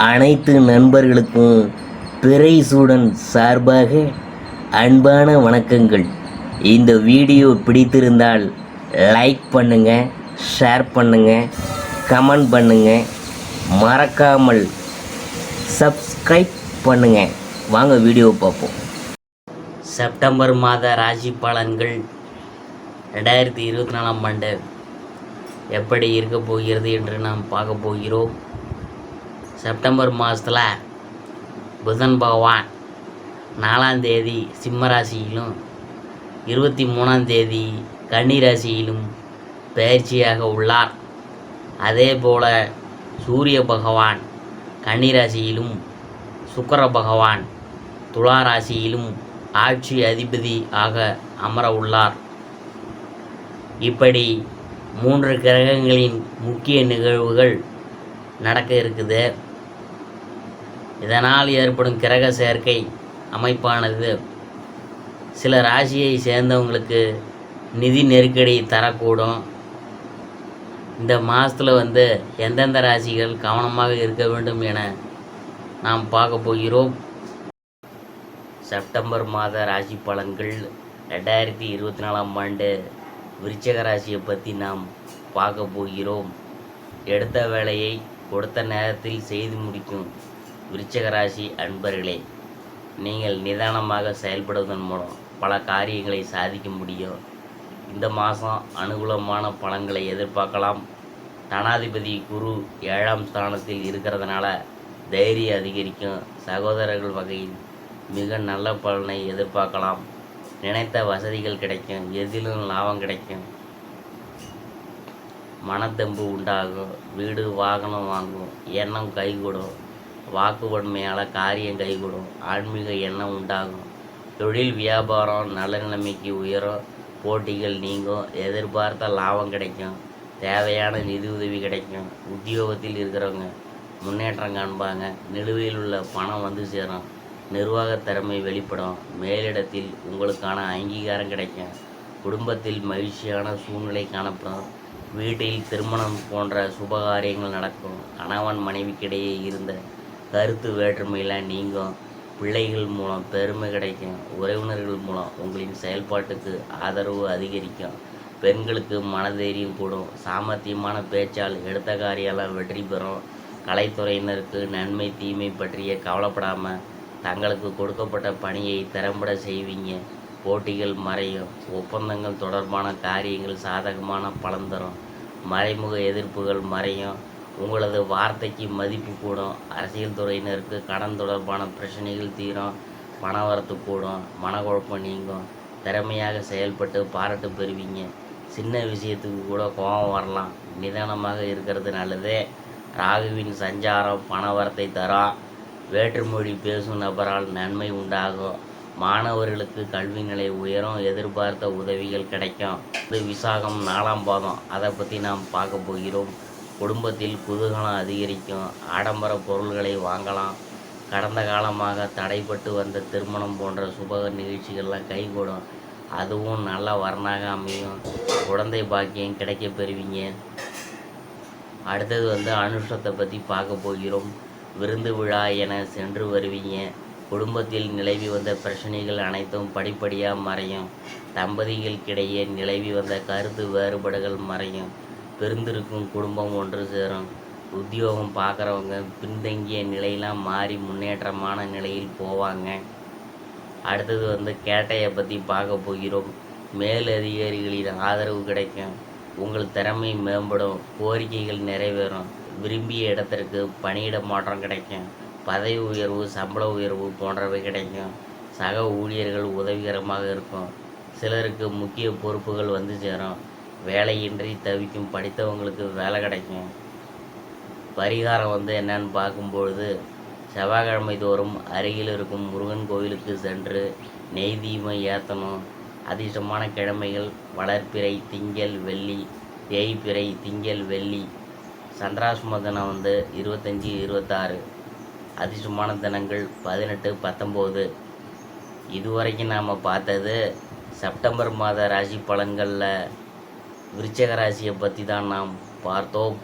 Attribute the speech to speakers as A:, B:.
A: அனைத்து நண்பர்களுக்கும் பிறைசூடன் சார்பாக அன்பான வணக்கங்கள். இந்த வீடியோ பிடித்திருந்தால் லைக் பண்ணுங்கள், ஷேர் பண்ணுங்கள், கமெண்ட் பண்ணுங்கள், மறக்காமல் சப்ஸ்கிரைப் பண்ணுங்கள். வாங்க வீடியோ பார்ப்போம். செப்டம்பர் மாத ராசி பலன்கள் 2024ஆம் ஆண்டு எப்படி இருக்க போகிறது என்று நாம் பார்க்க போகிறோம். செப்டம்பர் மாதத்தில் புதன் பகவான் 4ஆம் தேதி சிம்ம ராசியிலும் 23ஆம் தேதி கன்னி ராசியிலும் பயிற்சியாக உள்ளார். அதே போல சூரிய பகவான் கன்னி ராசியிலும் சுக்கிர பகவான் துலா ராசியிலும் ஆட்சி அதிபதி ஆக அமர உள்ளார். இப்படி 3 கிரகங்களின் முக்கிய நிகழ்வுகள் நடக்க இருக்குது. இதனால் ஏற்படும் கிரக சேர்க்கை அமைப்பானது சில ராசியை சேர்ந்தவங்களுக்கு நிதி நெருக்கடி தரக்கூடும். இந்த மாதத்தில் எந்தெந்த ராசிகள் கவனமாக இருக்க வேண்டும் என நாம் பார்க்க போகிறோம். செப்டம்பர் மாத ராசி பலன்கள் 2024ஆம் ஆண்டு விருச்சிக ராசியை பற்றி நாம் பார்க்க போகிறோம். எடுத்த வேலையை கொடுத்த நேரத்தில் செய்து முடிக்கும் விருச்சிக ராசி அன்பர்களே, நீங்கள் நிதானமாக செயல்படுவதன் மூலம் பல காரியங்களை சாதிக்க முடியும். இந்த மாதம் அனுகூலமான பலன்களை எதிர்பார்க்கலாம். தனாதிபதி குரு 7ஆம் ஸ்தானத்தில் இருக்கிறதுனால தைரியம் அதிகரிக்கும். சகோதரர்கள் வகையில் மிக நல்ல பலனை எதிர்பார்க்கலாம். நினைத்த வசதிகள் கிடைக்கும், எதிலும் லாபம் கிடைக்கும், மனத்தெம்பு உண்டாகும், வீடு வாகனம் வாங்கும் எண்ணம் கைகூடும், வாக்குவன்மையால் காரியம் கைகூடும், ஆன்மீக எண்ணம் உண்டாகும், தொழில் வியாபாரம் நல்ல நிலைமைக்கு உயரும், போட்டிகள் நீங்கும், எதிர்பார்த்த லாபம் கிடைக்கும், தேவையான நிதி உதவி கிடைக்கும், உத்தியோகத்தில் இருக்கிறவங்க முன்னேற்றம் காண்பாங்க, நிலுவையில் உள்ள பணம் சேரும், நிர்வாக திறமை வெளிப்படும், மேலிடத்தில் உங்களுக்கான அங்கீகாரம் கிடைக்கும், குடும்பத்தில் மகிழ்ச்சியான சூழ்நிலை காணப்படும், வீட்டில் திருமணம் போன்ற சுபகாரியங்கள் நடக்கும், கணவன் மனைவிக்கிடையே இருந்த கருத்து வேற்றுமையெல்லாம் நீங்கும், பிள்ளைகள் மூலம் பெருமை கிடைக்கும், உறவினர்கள் மூலம் உங்களின் செயல்பாட்டுக்கு ஆதரவு அதிகரிக்கும், பெண்களுக்கு மனதைரியம் கூடும், சாமர்த்தியமான பேச்சால் எடுத்த காரியெல்லாம் வெற்றி பெறும், கலைத்துறையினருக்கு நன்மை தீமை பற்றிய கவலைப்படாமல் தங்களுக்கு கொடுக்கப்பட்ட பணியை திறம்பட செய்வீங்க. போட்டிகள் மறையும், ஒப்பந்தங்கள் தொடர்பான காரியங்கள் சாதகமான பலன் தரும், மறைமுக எதிர்ப்புகள் மறையும், உங்களது வார்த்தைக்கு மதிப்பு கூடும், அரசியல் துறையினருக்கு கடன் தொடர்பான பிரச்சனைகள் தீரும், பணவரத்து கூடும், மனக்குழப்பம் நீங்கும், திறமையாக செயல்பட்டு பாராட்டு பெறுவீங்க. சின்ன விஷயத்துக்கு கூட கோபம் வரலாம், நிதானமாக இருக்கிறது நல்லதே. ராகுவின் சஞ்சாரம் பணவரத்தை தரும். வேற்றுமொழி பேசும் நபரால் நன்மை உண்டாகும், மாணவர்களுக்கு கல்வி நிலை உயரும், எதிர்பார்த்த உதவிகள் கிடைக்கும். இது விசாகம் 4ஆம் பாதம், அதை பற்றி நாம் பார்க்க போகிறோம். குடும்பத்தில் குதூகலம் அதிகரிக்கும், ஆடம்பர பொருள்களை வாங்கலாம், கடந்த காலமாக தடைப்பட்டு வந்த திருமணம் போன்ற சுப நிகழ்ச்சிகள்லாம் கைகூடும், அதுவும் நல்ல வரனாக அமையும், குழந்தை பாக்கியம் கிடைக்க பெறுவீங்க. அடுத்தது அனுஷத்தை பற்றி பார்க்க போகிறோம். விருந்து விழா என சென்று வருவீங்க. குடும்பத்தில் நிலவி வந்த பிரச்சனைகள் அனைத்தும் படிப்படியாக மறையும், தம்பதிகளுக்கிடையே நிலவி வந்த கருத்து வேறுபாடுகள் மறையும், பிரிந்திருக்கும் குடும்பம் ஒன்று சேரும், உத்தியோகம் பார்க்குறவங்க பின்தங்கிய நிலையெல்லாம் மாறி முன்னேற்றமான நிலையில் போவாங்க. அடுத்தது கேட்டையை பற்றி பார்க்க போகிறோம். மேலதிகாரிகளின் ஆதரவு கிடைக்கும், உங்கள் திறமை மேம்படும், கோரிக்கைகள் நிறைவேறும், விரும்பிய இடத்திற்கு பணியிட மாற்றம் கிடைக்கும், பதவி உயர்வு சம்பள உயர்வு போன்றவை கிடைக்கும், சக ஊழியர்கள் உதவிகரமாக இருக்கும், சிலருக்கு முக்கிய பொறுப்புகள் சேரும், வேலையின்றி தவிக்கும் படித்தவங்களுக்கு வேலை கிடைக்கும். பரிகாரம் என்னன்னு பார்க்கும்பொழுது செவ்வாய்க்கிழமை தோறும் அருகில் இருக்கும் முருகன் கோவிலுக்கு சென்று நெய் தீபம் ஏற்றணும். அதிர்ஷ்டமான கிழமைகள் வளர்ப்பிறை திங்கள் வெள்ளி, தேய்பிறை திங்கள் வெள்ளி. சந்திராஷ்டம தினம் 25 26. அதிர்ஷ்டமான தினங்கள் 18 19. இதுவரைக்கும் நாம் பார்த்தது செப்டம்பர் மாத ராசி பலன்களில் விருச்சிக ராசியை பற்றி தான் நாம் பார்த்தோம்.